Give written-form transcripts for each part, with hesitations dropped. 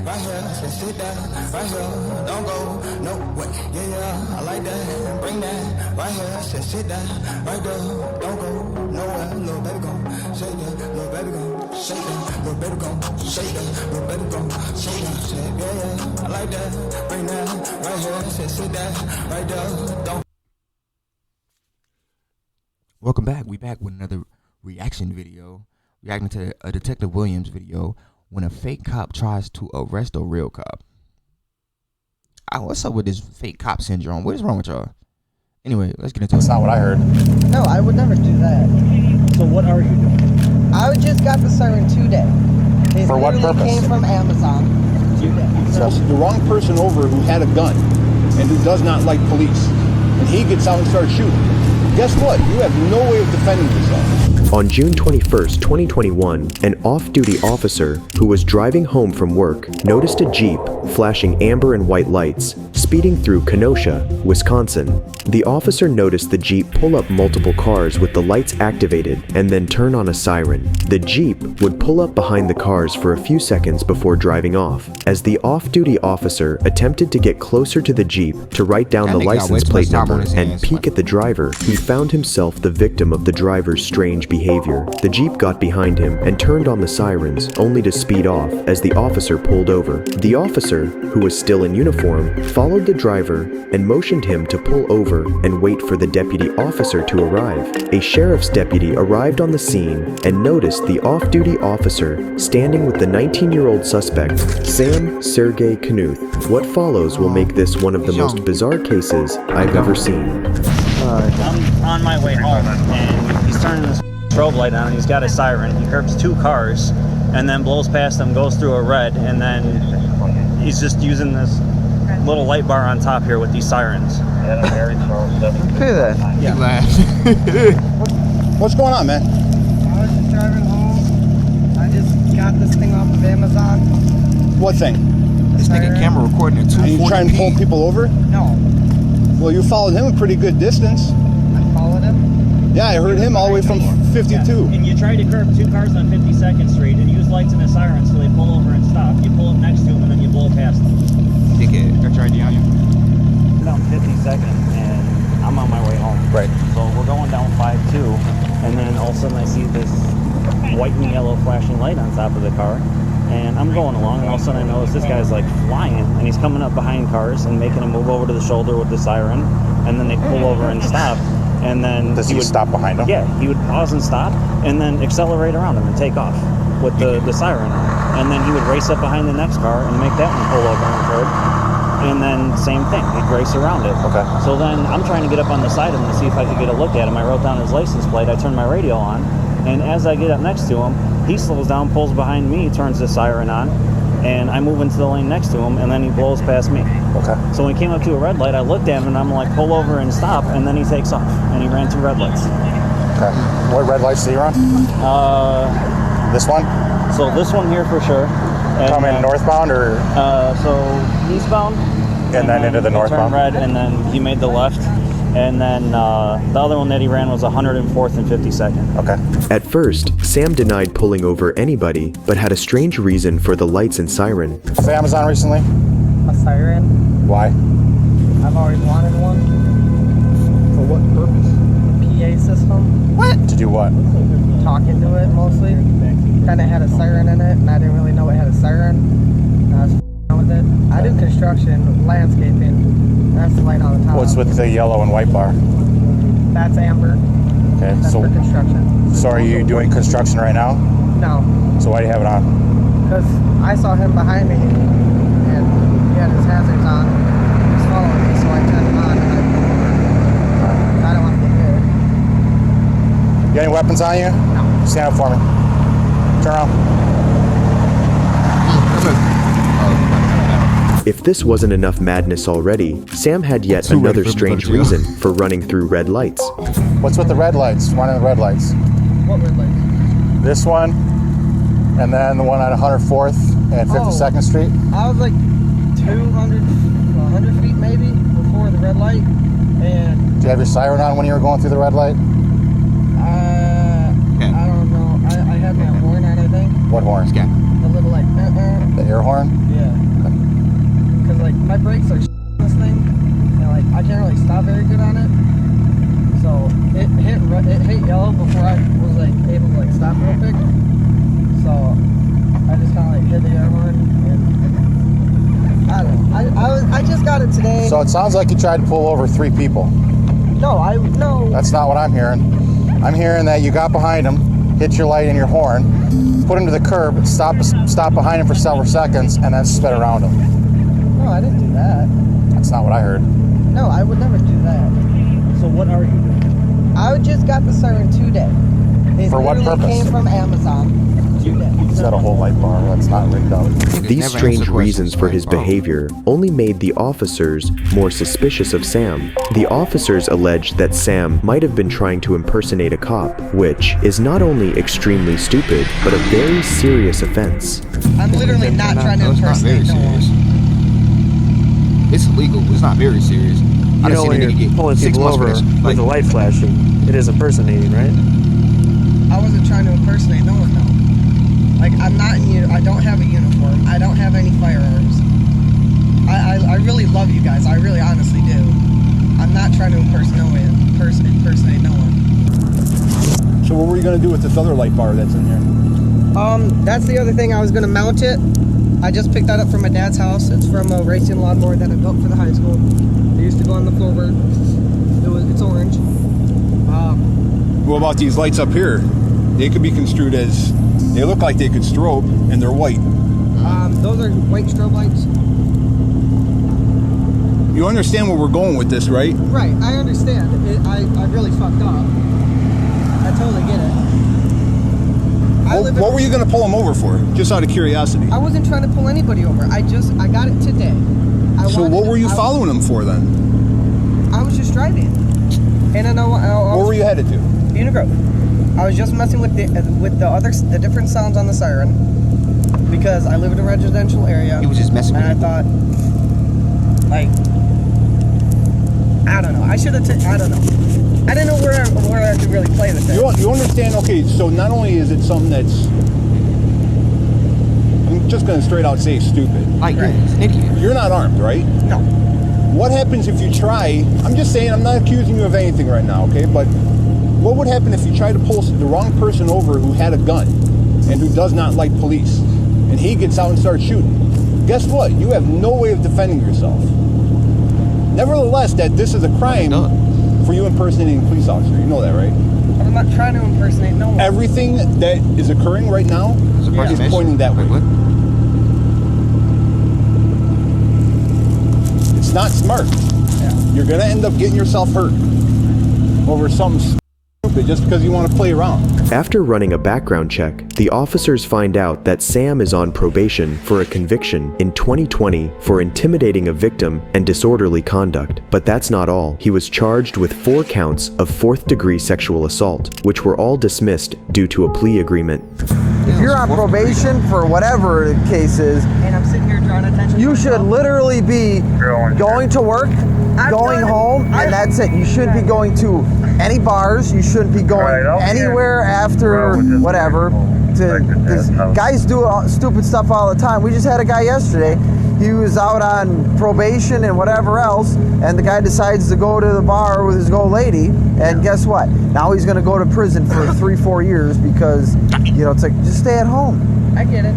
right here, say sit down, right here, don't go, no way, yeah, I like that, bring that, right here, say sit down, right there, don't go, nowhere, little baby gon' shake that, little baby gon' shake that, little baby gon' shake that, little baby gon' shake that, say yeah, I like that, bring that, right here, say sit down, right there, don't. Welcome back. We back with another reaction video, reacting to a Detective Williams video when a fake cop tries to arrest a real cop. What's up with this fake cop syndrome? What is wrong with y'all? Anyway, let's get into it. That's not what I heard. No, I would never do that. So what are you doing? I just got the siren today. It For what literally purpose? came from Amazon today. So the wrong person over who had a gun and who does not like police, and he gets out and starts shooting. Guess what? You have no way of defending yourself. On June 21st, 2021, an off-duty officer who was driving home from work noticed a Jeep flashing amber and white lights speeding through Kenosha, Wisconsin. The officer noticed the Jeep pull up multiple cars with the lights activated and then turn on a siren. The Jeep would pull up behind the cars for a few seconds before driving off. As the off-duty officer attempted to get closer to the Jeep to write down the license plate number and peek at the driver, he found himself the victim of the driver's strange behavior. The Jeep got behind him and turned on the sirens, only to speed off as the officer pulled over. The officer, who was still in uniform, followed the driver and motioned him to pull over and wait for the deputy officer to arrive. A sheriff's deputy arrived on the scene and noticed the off-duty officer standing with the 19-year-old suspect, Sam Sergey Knuth. What follows will make this one of the most bizarre cases I've ever seen. I'm on my way home, and he's turning his strobe light on, and he's got a siren. He curbs two cars, and then blows past them, goes through a red, and then he's just using this little light bar on top here with these sirens. Okay then. Yeah. What's going on, man? I was just driving home. I just got this thing off of Amazon. What thing? This nigga camera recording at Are you 240p. trying to pull people over? No, Well, you followed him a pretty good distance. I followed him. Yeah, I heard him all the way from 52. And you try to curb two cars on 52nd Street and use lights and a siren so they pull over and stop. You pull up next to them, and then you blow past them. Dickhead, got your ID on you? Down 52nd, and I'm on my way home. Right. So we're going down 5-2, and then all of a sudden I see this white and yellow flashing light on top of the car, and I'm going along, and all of a sudden I notice this guy's like flying, and he's coming up behind cars and making a move over to the shoulder with the siren, and then they pull over and stop, and then Does he stop behind him? Yeah, he would pause and stop, and then accelerate around him and take off with the siren on, and then he would race up behind the next car and make that one pull over on the curb. And then same thing, he'd race around it. Okay. So then I'm trying to get up on the side of him to see if I could get a look at him. I wrote down his license plate, I turned my radio on, and as I get up next to him, he slows down, pulls behind me, turns the siren on, and I move into the lane next to him, and then he blows past me. Okay. So when he came up to a red light, I looked at him and I'm like, pull over and stop, and then he takes off, and he ran two red lights. Okay. What red lights do you run? This one? So this one here for sure. And Coming then, northbound or? So eastbound. And then into the northbound? Turned red, and then he made the left. And then the other one that he ran was 104th and 52nd. Okay. At first, Sam denied pulling over anybody, but had a strange reason for the lights and siren. To Amazon recently? A siren. Why? I've always wanted one. For what purpose? PA system. What? To do what? Talking to it mostly. Kind of had a siren in it, and I didn't really know it had a siren. I was with it. I do construction, landscaping. That's the light on the top. What's with the yellow and white bar? That's amber. Okay. That's for construction. So are you doing construction right now? No, So why do you have it on? because I saw him behind me, and he had his hazards on. He was following me, so I turned him on, and I don't want to get hit. You got any weapons on you? No. Stand up for me. Turn around. If this wasn't enough madness already, Sam had yet another strange reason for running through red lights. What's with the red lights? One of the red lights. What red light? This one, and then the one on 104th and 52nd Street. I was like 200, 100 feet maybe before the red light, and Did you have your siren on when you were going through the red light? I don't know. I had my horn on, I think. What horn? The little like The air horn? Yeah. Because, like, my brakes are this thing, and, like, I can't really stop very good on it. So, it hit yellow before I was, like, able to, like, stop real quick. So, I just kind of, like, hit the air horn, and I don't know. I just got it today. So it sounds like you tried to pull over 3 people. No. That's not what I'm hearing. I'm hearing that you got behind him, hit your light and your horn, put him to the curb, stop behind him for several seconds, and then sped around him. No, I didn't do that. That's not what I heard. No, I would never do that. So what are you doing? I just got the siren today. It For what literally purpose? came from Amazon today. Set a whole light bar. That's not rigged out. These strange reasons for his behavior only made the officers more suspicious of Sam. The officers alleged that Sam might have been trying to impersonate a cop, which is not only extremely stupid, but a very serious offense. I'm literally not trying to It's not very impersonate no serious. one. It's illegal. It's not very serious. You know, when you're pulling 6 people months for over this. with Like, a light flashing, it is impersonating, right? I wasn't trying to impersonate no one though. Like, I'm not in I don't have a uniform. I don't have any firearms. I really love you guys. I really honestly do. I'm not trying to impersonate no one. So what were you going to do with this other light bar that's in here? That's the other thing. I was gonna mount it. I just picked that up from my dad's house. It's from a racing lawnmower that I built for the high school. It used to go on the floorboard. It's orange. What about these lights up here? They could be construed as, they look like they could strobe, and they're white. Those are white strobe lights. You understand where we're going with this, right? Right, I understand. I really fucked up. I totally get it. What were you going to pull them over for? Just out of curiosity. I wasn't trying to pull anybody over. I got it today. So what were you following them for then? I was just driving. And I know. Where were you headed to? Unit Grove. I was just messing with the different sounds on the siren because I live in a residential area. he was just messing with And I you. thought, like, I don't know. I should have. I don't know. I didn't know where I could really play this. You understand? Okay, so not only is it something that's, I'm just going to straight out say stupid. Like, you're an idiot. You're not armed, right? No. What happens if you try? I'm just saying. I'm not accusing you of anything right now, okay? But what would happen if you try to pull the wrong person over who had a gun and who does not like police, and he gets out and starts shooting? Guess what? You have no way of defending yourself. Nevertheless, this is a crime for you impersonating a police officer. You know that, right? I'm not trying to impersonate no one. Everything that is occurring right now is pointing that way. Wait, what? It's not smart. Yeah. You're going to end up getting yourself hurt over something stupid just because you want to play around. After running a background check, the officers find out that Sam is on probation for a conviction in 2020 for intimidating a victim and disorderly conduct. But that's not all. He was charged with 4 counts of 4th-degree sexual assault, which were all dismissed due to a plea agreement. If you're on probation for whatever the case is, And I'm sitting here drawing attention. you to should myself. literally be going to work, going home, and that's it. You shouldn't be going to any bars. You shouldn't be going anywhere after whatever. Because guys do stupid stuff all the time. We just had a guy yesterday. He was out on probation and whatever else, and the guy decides to go to the bar with his old lady, and guess what? Now he's going to go to prison for 3-4 years because, it's like, just stay at home. I get it.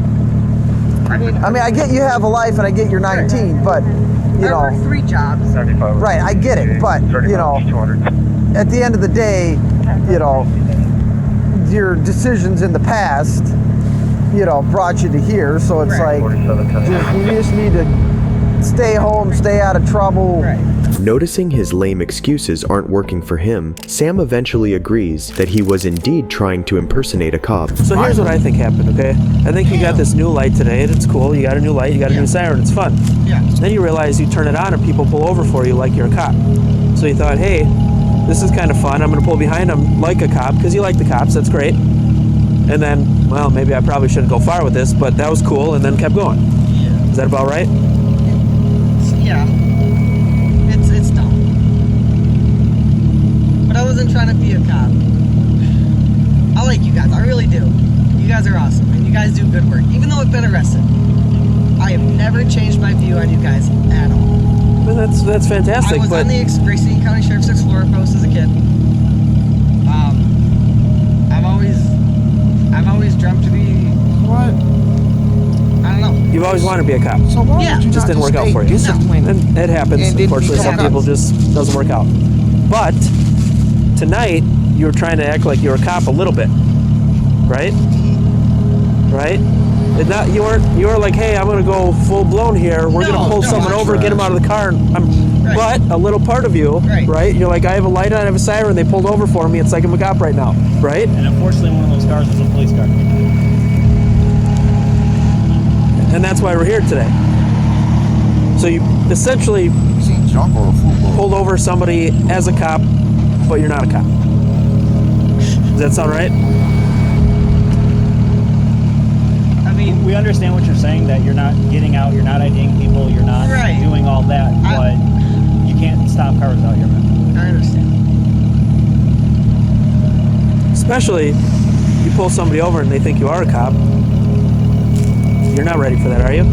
I mean, I get you have a life and I get you're 19, but, I work 3 jobs. right, I get it, but, at the end of the day, your decisions in the past, brought you to here, so it's like, you just need to stay home, stay out of trouble. Right. Noticing his lame excuses aren't working for him, Sam eventually agrees that he was indeed trying to impersonate a cop. So here's what I think happened, okay? I think you got this new light today, and it's cool. You got a new light, you got a new siren, it's fun. Yeah. Then you realize you turn it on and people pull over for you like you're a cop. So you thought, hey, this is kind of fun. I'm going to pull behind them like a cop because you like the cops. That's great. And then, well, maybe I probably shouldn't go far with this, but that was cool, and then kept going. Yeah. Is that about right? Yeah. It's dumb. But I wasn't trying to be a cop. I like you guys. I really do. You guys are awesome, and you guys do good work. Even though I've been arrested. never changed my view on you guys at all. Well, that's fantastic. I was but on the Racine County Sheriff's Explorer post as a kid. I've always dreamt to be. What? I don't know. you've always wanted to be a cop. So why Yeah. would you Just not didn't work out stay for you. disciplined? And it happens. And didn't Unfortunately, some become people cops? just doesn't work out. But tonight, you were trying to act like you were a cop a little bit, right? Right? And not you were like, hey, I'm gonna go full blown here. We're gonna pull someone over, get them out of the car. Right. But a little part of you, right? You're like, I have a light on, I have a siren. They pulled over for me. It's like I'm a cop right now, right? And unfortunately, one of those cars was a police car. And that's why we're here today. So you essentially You seen junk or football? pulled over somebody as a cop, but you're not a cop. Does that sound right? I mean, We understand what you're saying, that you're not getting out, you're not IDing people, you're not Right. doing all that, but you can't stop cars out here, man. I understand. Especially, you pull somebody over and they think you are a cop. You're not ready for that, are you?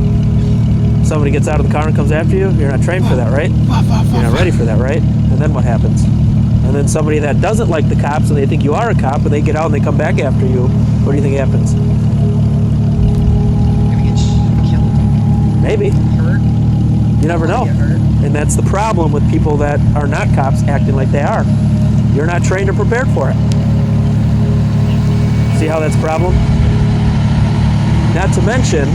Somebody gets out of the car and comes after you, you're not trained for that, right? You're not ready for that, right? And then what happens? And then somebody that doesn't like the cops and they think you are a cop and they get out and they come back after you, what do you think happens? Gonna get killed, Maybe. hurt. You never know. Get hurt. And that's the problem with people that are not cops acting like they are. You're not trained or prepared for it. See how that's a problem? Not to mention,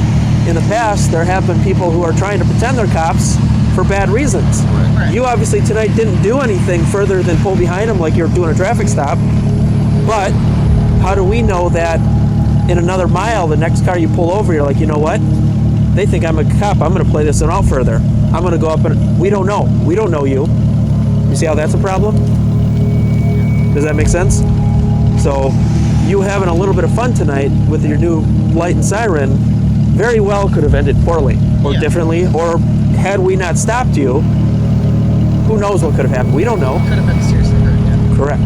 in the past, there have been people who are trying to pretend they're cops for bad reasons. Right. You obviously tonight didn't do anything further than pull behind them like you're doing a traffic stop. But how do we know that in another mile, the next car you pull over, you're like, you know what? They think I'm a cop. I'm going to play this one out further. I'm going to go up and... We don't know. We don't know you. You see how that's a problem? Does that make sense? So you having a little bit of fun tonight with your new light and siren very well could have ended poorly or differently, or had we not stopped you, who knows what could have happened. We don't know. Could have been seriously hurt, yeah. Correct.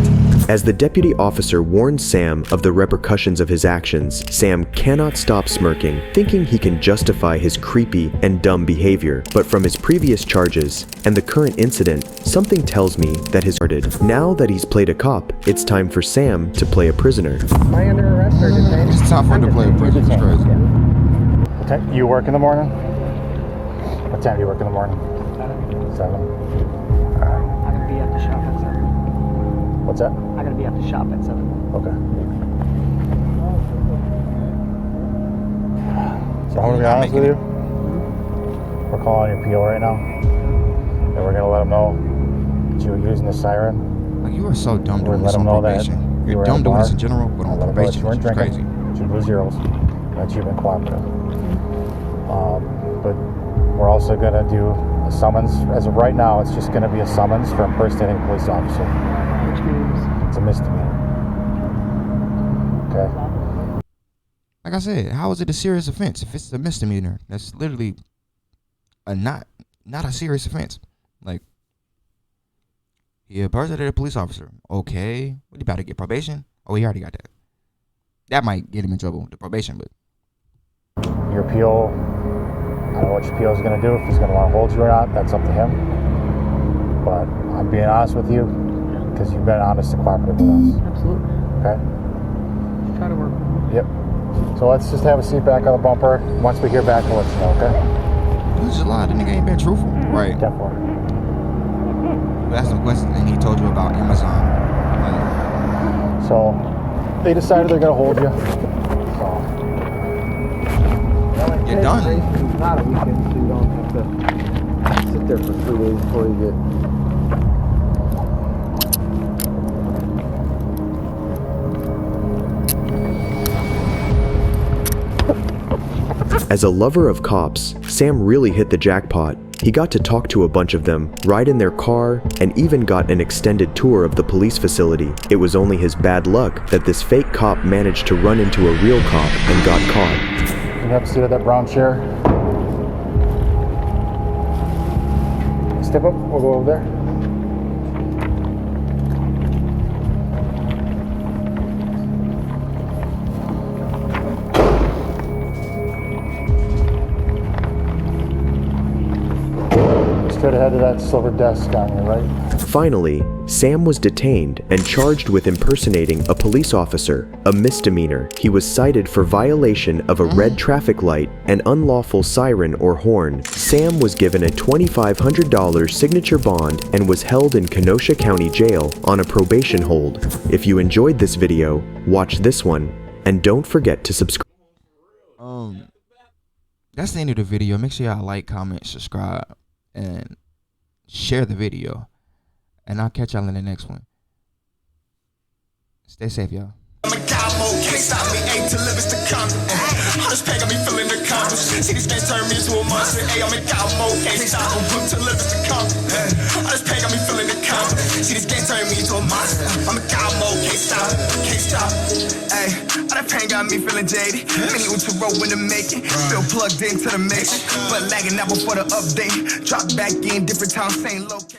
As the deputy officer warns Sam of the repercussions of his actions, Sam cannot stop smirking, thinking he can justify his creepy and dumb behavior. But from his previous charges and the current incident, something tells me that his started. Now that he's played a cop, it's time for Sam to play a prisoner. Am I under arrest or detained? It's time for him to play a prison. It's crazy. What time you work in the morning? What time do you work in the morning? 7. I'm gonna be at the shop at 7. What's that? I'm gonna be at the shop at 7. Okay. So I'm gonna be honest with you. We're calling your PO right now, and we're gonna let them know that you were using the siren. Like, you are so dumb We're doing let this them on know that probation. you You're were dumb at a doing this bar. in general, but on Let them know that probation, you weren't it's drinking. crazy. That you blew zeros. That you've been cooperative. But we're also gonna do a summons. As of right now, it's just gonna be a summons for impersonating a police officer. Which means It's a misdemeanor. Okay. Like I said, how is it a serious offense? If it's a misdemeanor, that's literally a not a serious offense. Like, he impersonated a police officer. Okay, what, you about to get probation? Oh, he already got that. That might get him in trouble with the probation, but Your PO, I don't know what your PO is going to do, if he's going to want to hold you or not, that's up to him. But I'm being honest with you, because you've been honest and cooperative with us. absolutely. Okay? Try to work. Yep. So let's just have a seat back on the bumper. Once we hear back, we'll let you know, okay? you just lied. The nigga ain't been truthful. Right. 10-4. You asked him questions and he told you about Amazon. Like, So they decided they're going to hold you. So you're done. It's not a weekend, so you don't have to sit there for 3 days before you get. As a lover of cops, Sam really hit the jackpot. He got to talk to a bunch of them, ride in their car, and even got an extended tour of the police facility. It was only his bad luck that this fake cop managed to run into a real cop and got caught. can you have a seat at that brown chair? Step up, we'll go over there. should have had that silver desk on you, right? Finally, Sam was detained and charged with impersonating a police officer, a misdemeanor. He was cited for violation of a red traffic light, an unlawful siren or horn. Sam was given a $2,500 signature bond and was held in Kenosha County Jail on a probation hold. If you enjoyed this video, watch this one, and don't forget to subscribe. That's the end of the video. Make sure y'all like, comment, subscribe, and share the video. And I'll catch y'all in the next one. Stay safe, y'all. I'm a cowboy, can't stop me, ain't to live is to come. All this pain got me feeling accomplished. See, this can't turn me into a monster. Hey, I'm a cowboy, can't stop me, to live is to come. All this pain got me feeling accomplished. See, this can't turn me into a monster. I'm a cowboy, can't stop, can't stop. Hey, all that pain got me feeling jaded. Many to roll in the making, still plugged into the mix, but lagging out before the update. Drop back in, different time, same location.